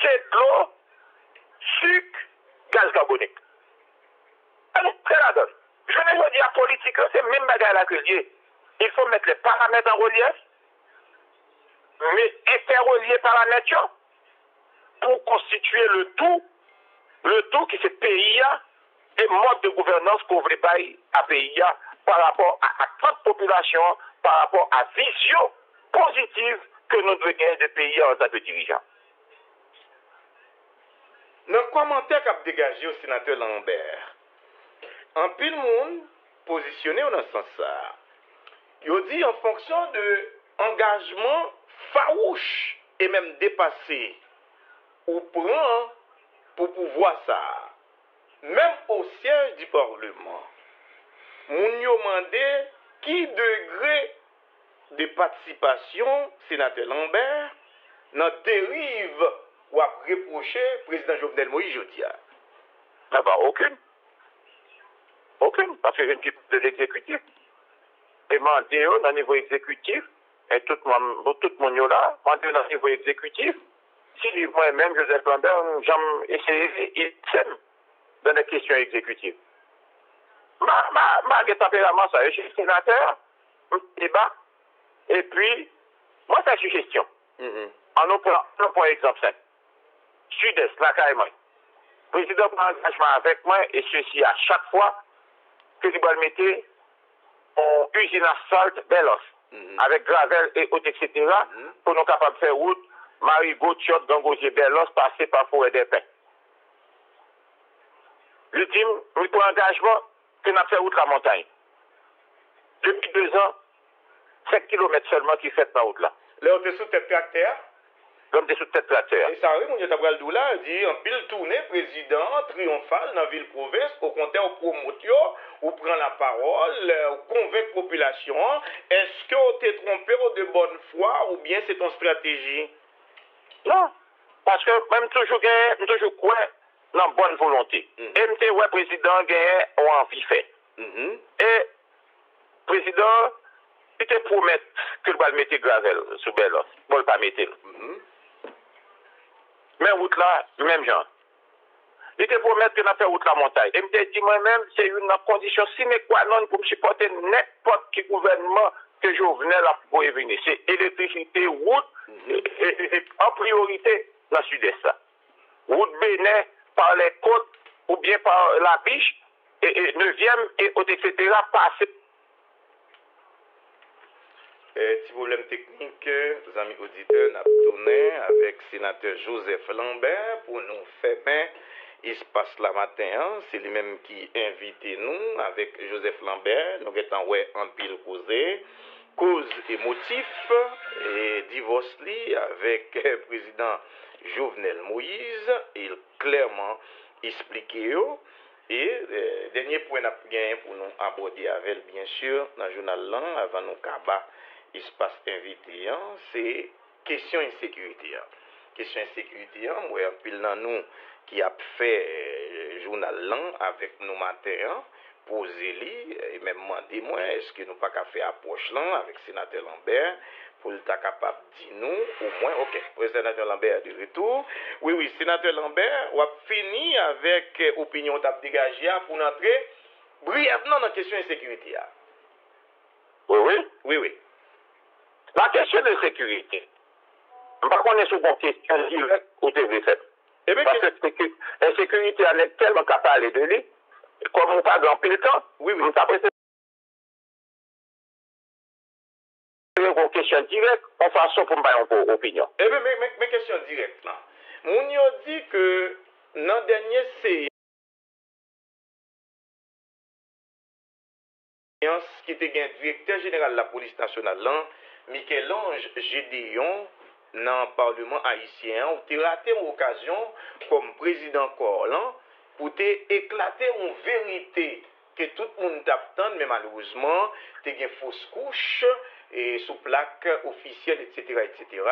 C'est de l'eau, sucre, gaz carbonique. Alors, c'est la donne. Je ne veux dire politique, c'est même bagarre à l'atelier. Il faut mettre les paramètres en relief, mais interrelier paramètres pour constituer le tout qui c'est PIA et mode de gouvernance qu'on veut bailler à PIA par rapport à toute population, par rapport à vision positive que nous devons gagner de PIA en tant que dirigeant. Dans le commentaire qu'a dégagé au sénateur Lambert, en pile monde positionné dans ce sens-là, il dit en fonction de engagement farouche et même dépassé ou prend pour pouvoir ça, même au siège du Parlement, moun yo mandé qui degré de participation sénateur Lambert dans dérive ou a reproché président Jovenel Moïse Jodia. Ah bah aucune. Aucune, parce que je ne suis pas de l'exécutif. Et mandé au niveau exécutif, et tout le monde là, mandé au niveau exécutif, si moi-même, Joseph Lambert, j'ai essayé dans les questions exécutives. Ma tempérament, ça, je suis sénateur, débat, et puis, moi, c'est la suggestion. On prend exemple simple. Sud-Est, la carrément. Le président prend engagement avec moi, et ceci à chaque fois que il va mettre en usine asphalte Bellos, avec gravel et autres, etc., pour nous capables de faire route, Marigot, Tiot, Gangosier, Bellos, passer par Forêt des Pins. L'ultime, nous prenons engagement que nous avons fait route la montagne. Depuis 2 ans, 5 km seulement qui fait dans la route là. Là, on est sous tête tracteur. Comme des sous tête tracteur. Et ça, oui, mon Dieu, Tabral Doula dit en pile tournée, président triomphal dans la ville-province, au contraire, au promotio, ou prend la parole, ou convainc la population. Est-ce que tu t'es trompé de bonne foi ou bien c'est ton stratégie? Non, parce que même toujours quoi dans bonne volonté. MT, ouais, président, gagne ou envie fait. Et président, il te promet que le va mettre gravel sous Bellos. Bon, le pas mettre. Mais route là, même genre. Il te promet que nous fait route la montagne. Et me dit moi-même, c'est une condition sine qua non pour me supporter n'importe quel gouvernement que Jovenel a pour venir. C'est électricité, route, et en priorité dans le sud-est. Route Bénin par les côtes ou bien par la biche, et 9e, et autres, etc., passer. Petit problème technique, les amis auditeurs, nous avons tourné avec le sénateur Joseph Lambert pour nous faire bien. Il se passe la matin, c'est lui-même qui invite nous avec Joseph Lambert. Nous avons ouais, en pile causé, cause et motif, et divorce avec le président Jovenel Moïse. Il clairement expliqué. Et dernier point pour nous aborder avec, bien sûr, dans le journal là, avant nous cabas. Espace invité, c'est question insécurité. Question insécurité, moi, un pile dans nous qui a fait journal là avec nous matin, poser et même demander moi, est-ce que nous pas qu'à faire approche là avec sénateur Lambert pour le capable de dire nous, au moins, ok, le sénateur Lambert de retour. Oui, sénateur Lambert, on a fini avec opinion t'a dégagée pour entrer brièvement dans la question de sécurité. Oui. La question de sécurité, par contre, on est sur une question directe au TV7. Parce que la sécurité, on est tellement capable de lui, comme on parle dans le temps, on t'a prêté une question directe, en façon pour me faire une opinion. Eh bien, mes questions directes, là. Moun yo dit que dans la dernière séance qui était le directeur général de la police nationale, là, Michel-Ange Gédéon, dans le Parlement haïtien, on a raté une occasion comme président Corlan pour éclater une vérité que tout le monde attend, mais malheureusement, il y a une fausse couche et sous plaque officielle, etc.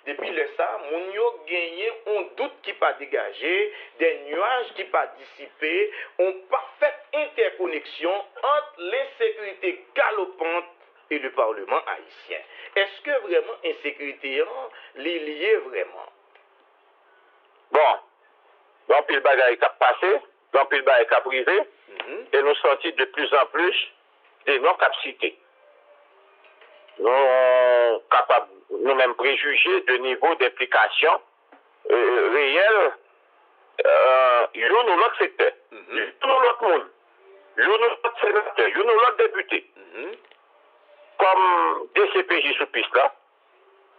Depuis le ça, moun yo gagné un doute qui pas dégagé, des nuages qui pas dissipé, une parfaite interconnexion entre l'insécurité galopante et le Parlement haïtien. Est-ce que vraiment l'insécurité est liée vraiment? Bon, donc le bagage qui a passé, donc le bagage qui a privé, et nous sentons de plus en plus des non-capacités. Nous sommes capables nous-mêmes préjuger de niveau d'implication réel nous l'autre secteur, nous l'autre monde, nous l'autre sénateur, nous l'autre député. Comme DCPJ sous piste là,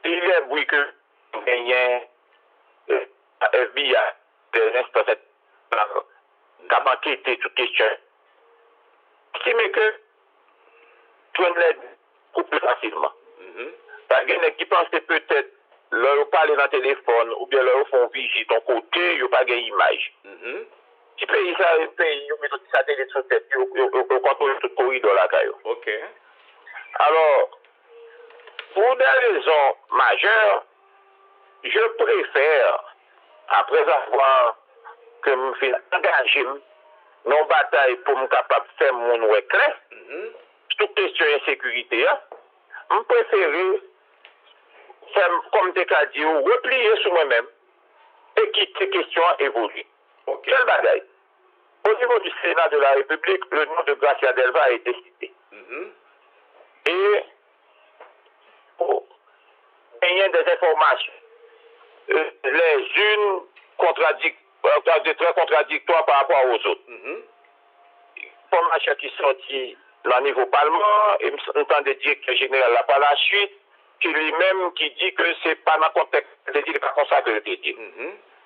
il est oui que gagnent FBI des instances qui a manqué toute question. Qui met que tout le monde beaucoup plus facilement. Parce que qui pense que peut-être leur parler dans le téléphone ou bien leur font visite ton côté, ils n'ont pas d'image. Si pays ça, un pays, ils mettent des satellites sur tête, ils contrôlent tout le corridor là. Ok. Alors, pour des raisons majeures, je préfère, après avoir que me fait engager dans une bataille pour me capable de faire mon ouais clair, toute question d'insécurité, je préfère faire, comme tu as dit, replier sur moi-même et quitter question évoluer. Quel bagaille? Au niveau du Sénat de la République, le nom de Gracia Delva a été cité. Et pour gagner des informations, les unes très contradictoires par rapport aux autres. Information qui sortit au niveau Parlement, et entend le directeur général là par la suite, qui lui-même qui dit que c'est pas dans le contexte de dire pas comme ça que le dit.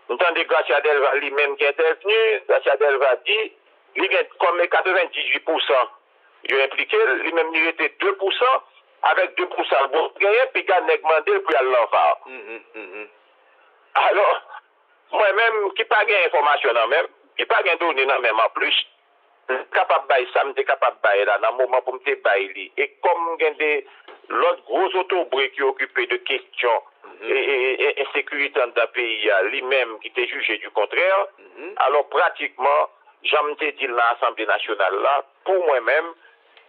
Entendez Gracia Delva lui-même qui est intervenu, Gracia Delva dit, il est comme 98%. Il est impliqué, lui-même il était 2%, avec 2% bon gagné, puis il a demandé pour aller l'enfant. Alors, moi-même, qui pas gain information dans même, qui pas gain données dans même en plus, capable de bailler ça, je suis capable de bailler là, dans le moment pour me bailler. Et comme il y a des l'autre gros autobré qui occupé de questions et insécurité dans le pays, lui-même qui était jugé du contraire, alors pratiquement, j'en ai dit dans l'Assemblée nationale là, pour moi-même,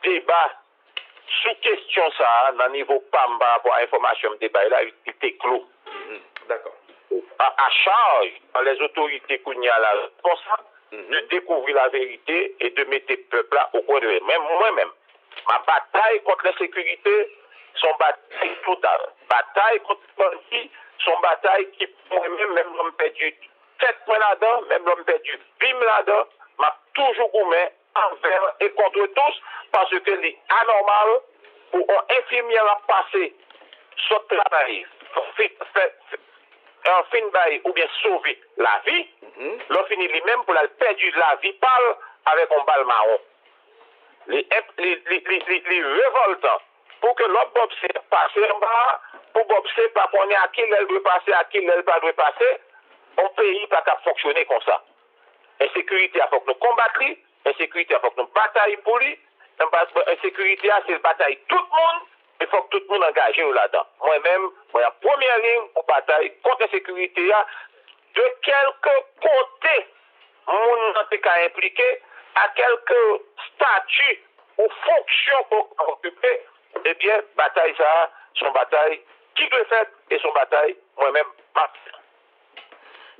débat sous question ça, dans le niveau PAMBA pour information de débat là, il était clos. D'accord. À charge, dans les autorités qu'on y a là, de découvrir la vérité et de mettre le peuple là au coin de eux. Même moi-même, ma bataille contre l'insécurité, son bataille totale. Bataille contre le bandit, son bataille qui, moi-même, même l'homme perdu tête là-dedans, même l'homme perdu bim là-dedans, m'a toujours gourmet envers et contre tous, parce que c'est anormal pour un infirmier à passer son travail, un fin bail ou bien sauver la vie, l'on finit lui-même pour la perdre la vie parle avec un bal marron. Les révoltants, pour que l'autre bobsé passe en bas, pour bobsé pas qu'on est à qui elle doit passer, à qui elle pas doit passer, un pays pas qu'à fonctionner comme ça. Insécurité, il faut que nous combattions, insécurité, il faut que nous bataillions pour lui, insécurité, c'est une bataille tout le monde. Il faut que tout le monde engage là-dedans. Moi-même, moi, en première ligne pour bataille contre la sécurité, de quelques côtés, mon cas impliqué, à quelques statuts ou fonctions qu'on occuper, eh bien, bataille ça, son bataille, qui le fait et son bataille, moi-même, pas.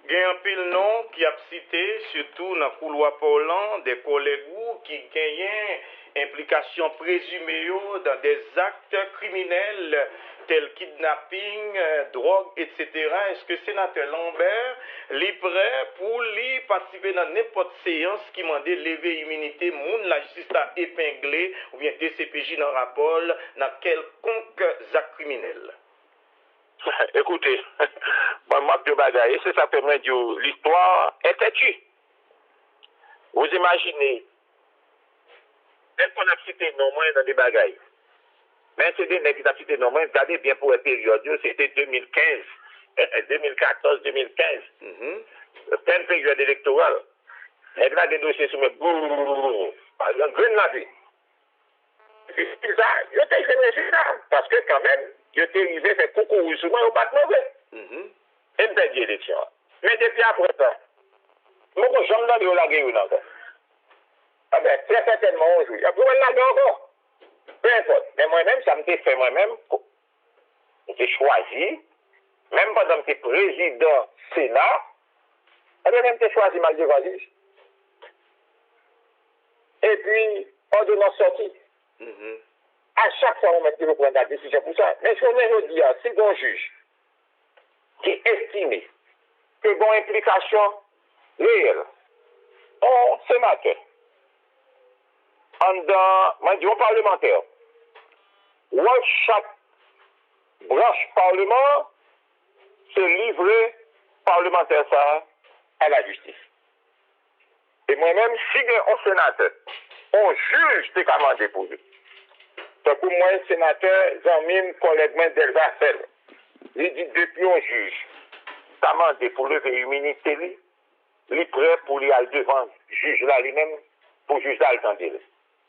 Il y a un pile nom qui a cité, surtout dans le couloir parlant, des collègues qui gagnent implication présumée dans des actes criminels tels kidnapping, drogue, etc. Est-ce que le sénateur Lambert est prêt pour lui participer dans n'importe séance qui m'a lever immunité, moun la justice a épinglé ou bien DCPJ dans rapport dans quelconque acte criminel? Écoutez, moi, je bagaille, c'est ça que moi dis, l'histoire est têtue. Vous imaginez, dès qu'on a cité non moins dans des bagailles, mais c'est des nègres qui ont cité non moins, regardez bien pour une période, c'était 2015, 2014, 2015. C'était une période électorale. Et là, des dossiers sur mes par exemple, green la vie. C'est ça, je t'ai fait ça, parce que quand même, je t'ai arrivé faire coucou souvent au bat mauvais. Et me perdu l'élection. Mais depuis après ça, moi, je me donne la guerre encore. Ah ben, très certainement aujourd'hui. Après, on l'a encore. Peu importe. Mais moi-même, ça me fait moi-même. J'ai choisi, même pendant que j'étais président Sénat, eh bien, même j'ai choisi mal de choisir. Et puis, ordonnance sortie. À chaque fois, on met le point de décision pour ça. Mais ce qu'on veut dire, c'est bon juge qui estime que bon implication réelle en sénateur, en parlementaire, où chaque branche parlement se livre parlementaire ça à la justice. Et moi-même, si un sénateur, on juge des commandés pour lui. Donc pour moi, sénateur, Jean-Mime, collègue Delva Fel, il dit depuis un juge, commandé pour lever l'immunité, il est prêt pour lui aller devant le juge là lui-même, pour juger là le temps.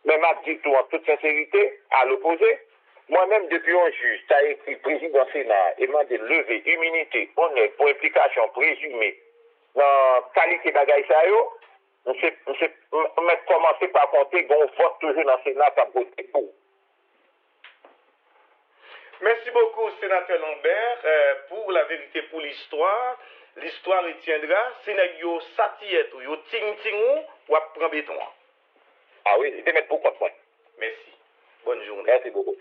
Mais m'a dit tout en toute sincérité, à l'opposé, moi-même depuis un juge, ça a écrit président Sénat, et m'a dit lever immunité, honnête pour implication présumée dans qualité bagaille ça yo, on commencer par compter qu'on vote toujours dans le Sénat comme voter pour. Merci beaucoup, sénateur Lambert, pour la vérité, pour l'histoire. L'histoire retiendra, si nous satiet ou ting-ting ou prend béton. Ah oui, il te mettre pour compte. Merci. Bonne journée. Merci beaucoup.